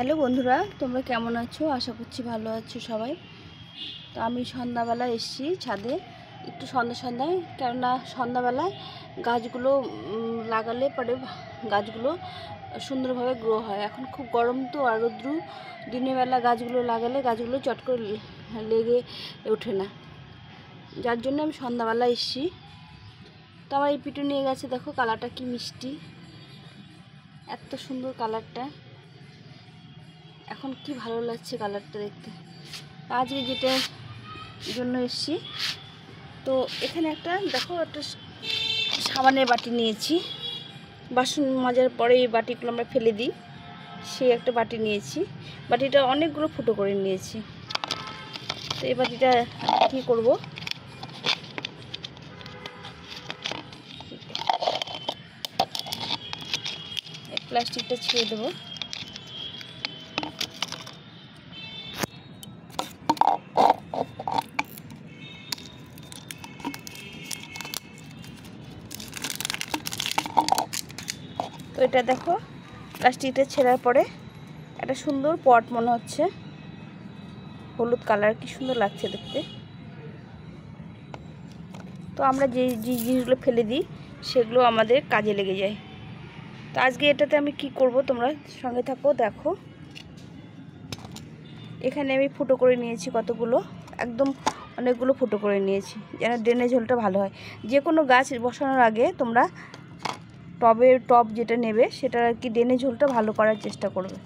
Hello বন্ধুরা, তোমরা কেমন আছো? আশা করছি ভালো আছো সবাই। তো আমি সন্ধ্যাবেলা এসেছি ছাদে, একটু সন্ধ্যায়, কেননা সন্ধ্যাবেলায় গাছগুলো লাগালে পরে গাছগুলো সুন্দরভাবে গ্রো হয়। এখন খুব গরম তো, আর রৌদ্র দিনের বেলা গাছগুলো লাগালে গাছগুলো চট করে লেগে ওঠে না, যার জন্য আমি সন্ধ্যাবেলা এসেছি। তো আমার এই পিটুনিয়া গাছে দেখো কালারটা কি মিষ্টি, এত সুন্দর কালারটা, এখন কি ভালো লাগছে কালারটা দেখতে। আজকে যেটার জন্য এসেছি, তো এখানে একটা দেখো একটা সাবানের বাটি নিয়েছি, বাসন মাজার পরে এই বাটিগুলো আমরা ফেলে দিই, সেই একটা বাটি নিয়েছি। বাটিটা অনেকগুলো ফুটো করে নিয়েছি। তো এই বাটিটা কী করব, প্লাস্টিকটা ছেড়ে দেবো। তো এটা দেখো প্লাস্টিকটা ছেঁড়ার পরে একটা সুন্দর পট মনে হচ্ছে, হলুদ কালার, কি সুন্দর লাগছে দেখতে। তো আমরা যে জিনিসগুলো ফেলে দিই সেগুলো আমাদের কাজে লেগে যায়। তো আজকে এটাতে আমি কি করব, তোমরা সঙ্গে থাকো দেখো। এখানে আমি ফুটো করে নিয়েছি কতগুলো, একদম অনেকগুলো ফুটো করে নিয়েছি, যেন ড্রেনেজ হোলটা ভালো হয়। যে কোনো গাছ বসানোর আগে তোমরা টব যেটা নেবে সেটার আর কি ড্রেনেজ হোলটা ভালো করার চেষ্টা করবে,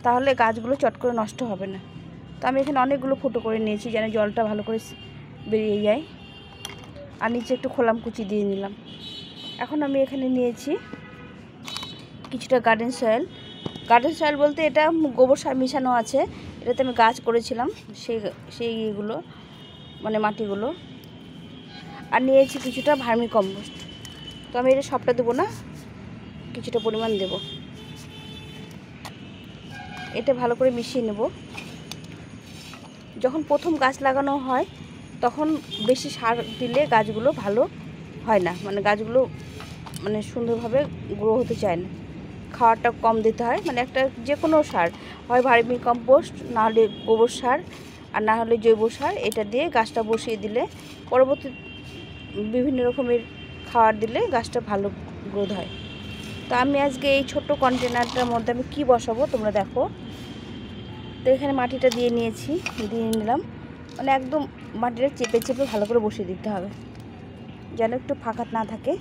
তাহলে গাছগুলো চট করে নষ্ট হবে না। তো আমি এখানে অনেকগুলো ফুটো করে নিয়েছি যেন জলটা ভালো করে বেরিয়ে যায়, আর নিচে একটু খোলাম কুচি দিয়ে নিলাম। এখন আমি এখানে নিয়েছি কিছুটা গার্ডেন সয়েল বলতে এটা গোবর সার মিশানো আছে, এটাতে আমি গাছ করেছিলাম সেই ইয়েগুলো, মানে মাটিগুলো। আর নিয়েছি কিছুটা ভার্মি কম্পোস্ট। তো আমি এটা সবটা দেবো না, কিছুটা পরিমাণ দেব। এটা ভালো করে মিশিয়ে নেব। যখন প্রথম গাছ লাগানো হয় তখন বেশি সার দিলে গাছগুলো ভালো হয় না, মানে গাছগুলো মানে সুন্দরভাবে গ্রো হতে চায় না, খাওয়ারটা কম দিতে হয়। মানে একটা যে কোনো সার, হয় ভার্মি কম্পোস্ট, না হলে গোবর সার, আর না হলে জৈব সার, এটা দিয়ে গাছটা বসিয়ে দিলে পরবর্তী বিভিন্ন রকমের খাবার দিলে গাছটা ভালো গ্রোথ হয়। তো আমি আজকে এই ছোট্ট কন্টেনারটার মধ্যে আমি কী বসাবো তোমরা দেখো। তো এখানে মাটিটা দিয়ে নিলাম, মানে একদম মাটিটা চেপে ভালো করে বসিয়ে দিতে হবে, যেন একটু ফাঁকা না থাকে।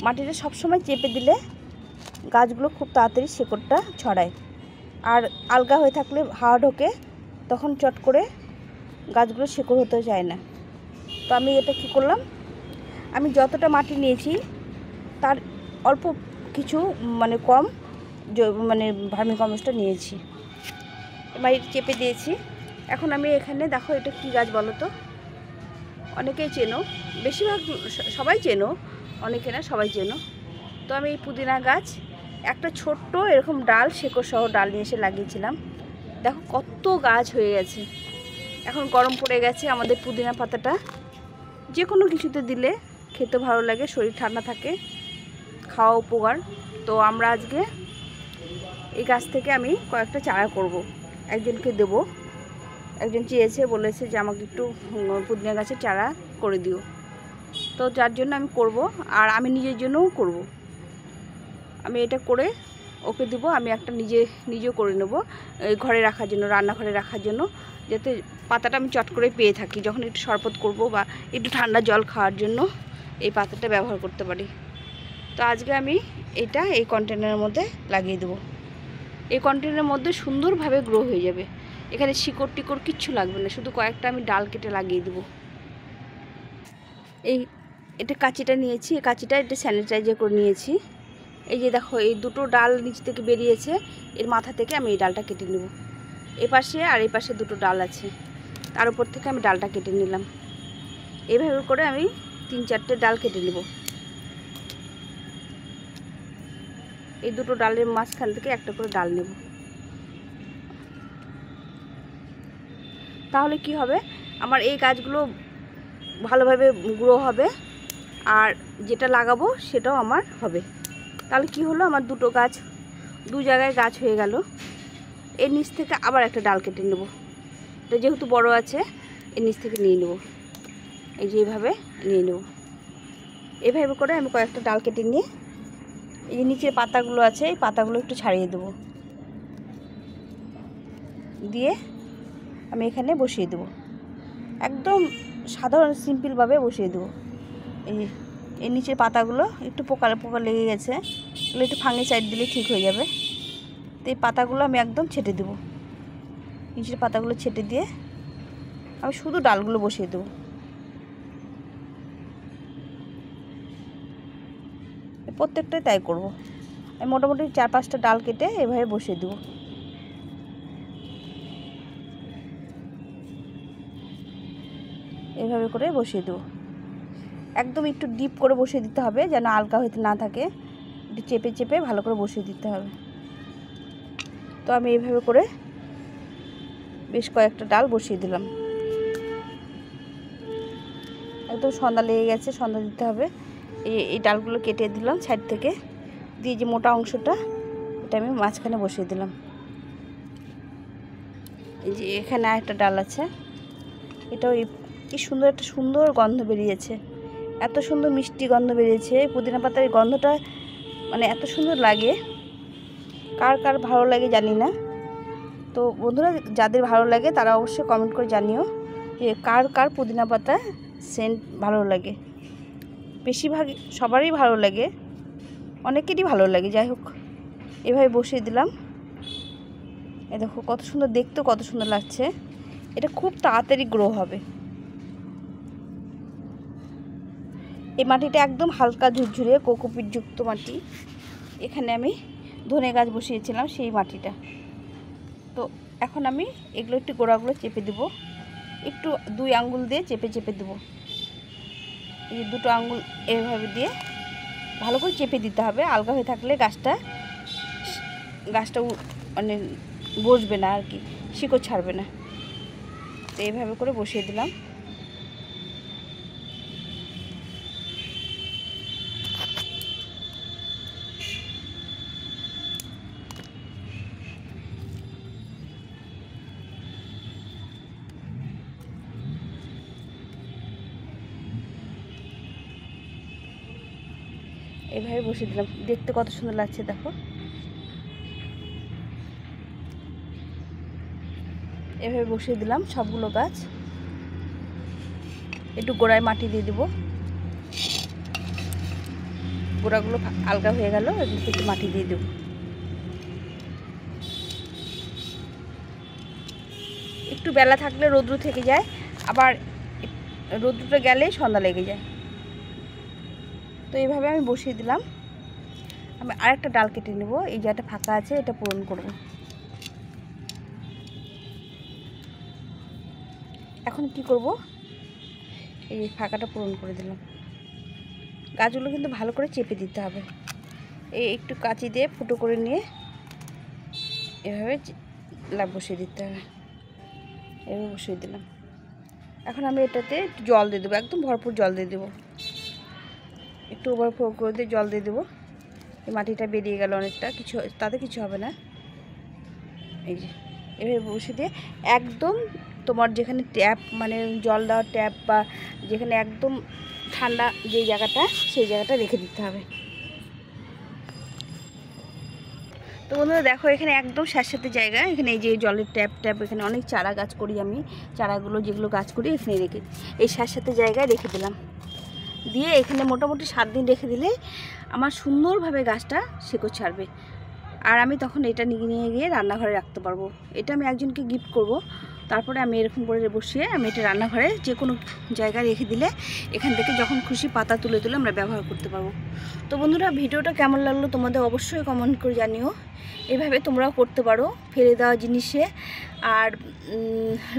মাটিটা সবসময় চেপে দিলে গাছগুলো খুব তাড়াতাড়ি শেকড়টা ছড়ায়, আর আলগা হয়ে থাকলে হাওয়া ঢোকে, তখন চট করে গাছগুলো শেকড় হতে চায় না। তো আমি এটা কি করলাম, আমি যতটা মাটি নিয়েছি তার অল্প কিছু মানে কম মানে ভার্মি কম্পোস্টটা নিয়েছি, এবার চেপে দিয়েছি। এখন আমি এখানে দেখো এটা কি গাছ বলো তো, অনেকেই চেনো, বেশিরভাগ সবাই চেনো, অনেকে না সবাই চেনো। তো আমি এই পুদিনা গাছ একটা ছোট্ট এরকম ডাল, শেকড় সহ ডাল নিয়ে এসে লাগিয়েছিলাম। দেখো কত গাছ হয়ে গেছে। এখন গরম পড়ে গেছে, আমাদের পুদিনা পাতাটা যে কোনো কিছুতে দিলে খেতে ভালো লাগে, শরীর ঠান্ডা থাকে, খাওয়া উপকার। তো আমরা আজকে এই গাছ থেকে আমি কয়েকটা চারা করব, একজনকে দেব, একজন চেয়েছে, বলেছে যে আমাকে একটু পুদিনা গাছের চারা করে দিও। তো যার জন্য আমি করব, আর আমি নিজের জন্যও করব। আমি এটা করে ওকে দেবো, আমি একটা নিজেও করে নেব ঘরে রাখার জন্য, রান্নাঘরে রাখার জন্য, যাতে পাতাটা আমি চট করে পেয়ে থাকি, যখন একটু শরবত করব বা একটু ঠান্ডা জল খাওয়ার জন্য এই পাতাটা ব্যবহার করতে পারি। তো আজকে আমি এটা এই কন্টেনারের মধ্যে লাগিয়ে দেবো। এই কন্টেনারের মধ্যে সুন্দরভাবে গ্রো হয়ে যাবে, এখানে শিকড় টিকড় কিচ্ছু লাগবে না, শুধু কয়েকটা আমি ডাল কেটে লাগিয়ে দেবো। এটা কাঁচিটা নিয়েছি, এই কাঁচিটা এটা স্যানিটাইজার করে নিয়েছি। এই যে দেখো এই দুটো ডাল নিচ থেকে বেরিয়েছে, এর মাথা থেকে আমি এই ডালটা কেটে নেব। এই পাশে আর এই পাশে দুটো ডাল আছে, তার উপর থেকে আমি ডালটা কেটে নিলাম। এইভাবে করে আমি 3-4টে ডাল কেটে নেব। এই দুটো ডালের মাঝখান থেকে একটা করে ডাল নেব, তাহলে কি হবে, আমার এই গাছগুলো ভালোভাবে গ্রো হবে, আর যেটা লাগাবো সেটাও আমার হবে। তাহলে কি হলো, আমার দুটো গাছ দু জায়গায় গাছ হয়ে গেল। এর নিচ থেকে আবার একটা ডাল কেটে নেব। এটা যেহেতু বড় আছে এর নিচ থেকে নিয়ে নেব। এই যে এইভাবে নিয়ে নেব। এভাবে করে আমি কয়েকটা ডাল কেটে নিয়ে এই যে নিচের পাতাগুলো আছে এই পাতাগুলো একটু ছাড়িয়ে দেবো, দিয়ে আমি এখানে বসিয়ে দেবো। একদম সাধারণ সিম্পলভাবে বসিয়ে দেবো। এই নিচের পাতাগুলো একটু পোকা পোকা লেগে গেছে, এগুলো একটু ফাঙ্গিসাইড দিলে ঠিক হয়ে যাবে। তো এই পাতাগুলো আমি একদম ছেটে দেবো। নিচের পাতাগুলো ছেটে দিয়ে আমি শুধু ডালগুলো বসিয়ে দেবো। প্রত্যেকটাই তাই করব। আমি মোটামুটি 4-5টা ডাল কেটে এভাবে বসিয়ে দেবো। এভাবে করে বসিয়ে দেবো। একদম একটু ডিপ করে বসিয়ে দিতে হবে, যেন আলগা হইতে না থাকে। একটু চেপে চেপে ভালো করে বসিয়ে দিতে হবে। তো আমি এইভাবে করে বেশ কয়েকটা ডাল বসিয়ে দিলাম। একদম সন্ধ্যা লেগে গেছে, সন্ধ্যা দিতে হবে। এই ডালগুলো কেটে দিলাম সাইড থেকে, দিয়ে যে মোটা অংশটা এটা আমি মাঝখানে বসিয়ে দিলাম। এই যে এখানে আরেকটা ডাল আছে, এটাও কি সুন্দর একটা সুন্দর গন্ধ বেরিয়েছে, এত সুন্দর মিষ্টি গন্ধ বেরিয়েছে। পুদিনা পাতার এই গন্ধটা মানে এত সুন্দর লাগে। কার কার ভালো লাগে জানি না। তো বন্ধুরা, যাদের ভালো লাগে তারা অবশ্যই কমেন্ট করে জানিও যে কার কার পুদিনা পাতা সেন্ট ভালো লাগে। বেশিরভাগ সবারই ভালো লাগে, অনেকেরই ভালো লাগে। যাই হোক, এভাবে বসিয়ে দিলাম। এ দেখো কত সুন্দর দেখতে, কত সুন্দর লাগছে। এটা খুব তাড়াতাড়ি গ্রো হবে। এই মাটিটা একদম হালকা ঝুরঝুরে কোকোপিটযুক্ত মাটি। এখানে আমি ধনে গাছ বসিয়েছিলাম সেই মাটিটা। তো এখন আমি এগুলো একটু গোড়াগুলো চেপে দেবো, একটু 2 আঙ্গুল দিয়ে চেপে চেপে দেবো। এই 2টো আঙ্গুল এভাবে দিয়ে ভালো করে চেপে দিতে হবে। আলগা হয়ে থাকলে গাছটা মানে বসবে না আর কি, শিকড় ছাড়বে না। তো এইভাবে করে বসিয়ে দিলাম। এইভাবে বসিয়ে দিলাম। দেখতে কত সুন্দর লাগছে দেখো। এভাবে বসিয়ে দিলাম সবগুলো গাছ। একটু গোড়ায় মাটি দিয়ে দেবো। গোড়াগুলো আলগা হয়ে গেল, এগুলোতে একটু মাটি দিয়ে দেবো। একটু বেলা থাকলে রৌদ্র থেকে যায়, আবার রৌদ্রটা গেলে সন্ধ্যা লেগে যায়। তো এইভাবে আমি বসিয়ে দিলাম। আমি আরেকটা ডাল কেটে নেব। এই জায়গাটা ফাঁকা আছে, এটা পূরণ করব। এখন কি করব, এই ফাঁকাটা পূরণ করে দিলাম। গাছগুলো কিন্তু ভালো করে চেপে দিতে হবে। এই একটু কাঁচি দিয়ে ফুটো করে নিয়ে এভাবে বসিয়ে দিতে হবে। এভাবে বসিয়ে দিলাম। এখন আমি এটাতে একটু জল দিয়ে দেবো, একদম ভরপুর জল দিয়ে দেবো। একটু ওভারফ্লো করে দিয়ে জল দিয়ে দেবো। এই মাটিটা বেরিয়ে গেল অনেকটা, তাতে কিছু হবে না। এই যে এভাবে বসিয়ে দিয়ে একদম তোমার যেখানে ট্যাপ মানে জল দেওয়ার ট্যাপ বা যেখানে একদম ঠান্ডা যে জায়গাটা সেই জায়গাটা রেখে দিতে হবে। তো বন্ধুরা দেখো, এখানে একদম স্যাঁতস্যাঁতে জায়গা। এখানে এই যে জলের ট্যাপ এখানে অনেক চারা গাছ করি আমি। চারাগুলো যেগুলো গাছ করি এখানে রেখে এই স্যাঁতস্যাঁতে জায়গায় রেখে দিলাম। দিয়ে এখানে মোটামুটি 7 দিন রেখে দিলে আমার সুন্দরভাবে গাছটা শিকড় ছাড়বে। আর আমি তখন এটা নিয়ে গিয়ে রান্নাঘরে রাখতে পারবো। এটা আমি একজনকে গিফট করব। তারপরে আমি এরকম করে বসিয়ে আমি এটা রান্নাঘরে যে কোনো জায়গায় রেখে দিলে এখান থেকে যখন খুশি পাতা তুলে আমরা ব্যবহার করতে পারবো। তো বন্ধুরা, ভিডিওটা কেমন লাগলো তোমাদের অবশ্যই কমেন্ট করে জানিও। এভাবে তোমরাও করতে পারো, ফেলে দেওয়া জিনিসে আর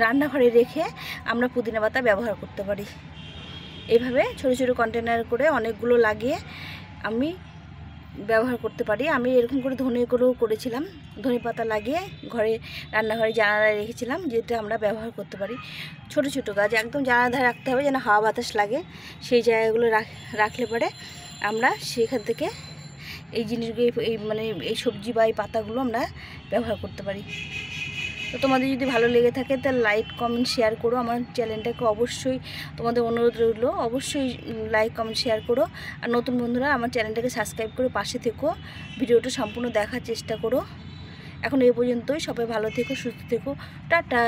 রান্নাঘরে রেখে আমরা পুদিনা পাতা ব্যবহার করতে পারি। এইভাবে ছোটো ছোটো কন্টেনার করে অনেকগুলো লাগিয়ে আমি ব্যবহার করতে পারি। আমি এরকম করে ধনেগুলোও করেছিলাম, ধনে পাতা লাগিয়ে ঘরে রান্নাঘরে জানালায় রেখেছিলাম, যেটা আমরা ব্যবহার করতে পারি। ছোট ছোট গাছ একদম জানালা ধারে রাখতে হবে যেন হাওয়া বাতাস লাগে, সেই জায়গাগুলো রাখলে পরে আমরা সেখান থেকে এই জিনিসগুলো এই সবজি বা এই পাতাগুলো আমরা ব্যবহার করতে পারি। তো তোমাদের যদি ভালো লেগে থাকে তাহলে লাইক কমেন্ট শেয়ার করো। আমার চ্যানেলটাকে অবশ্যই তোমাদের অনুরোধ রইল, অবশ্যই লাইক কমেন্ট শেয়ার করো। আর নতুন বন্ধুরা আমার চ্যানেলটাকে সাবস্ক্রাইব করে পাশে থেকো, ভিডিওটা সম্পূর্ণ দেখার চেষ্টা করো। এখন এই পর্যন্তই, সবাই ভালো থেকো, সুস্থ থেকো, টাটা।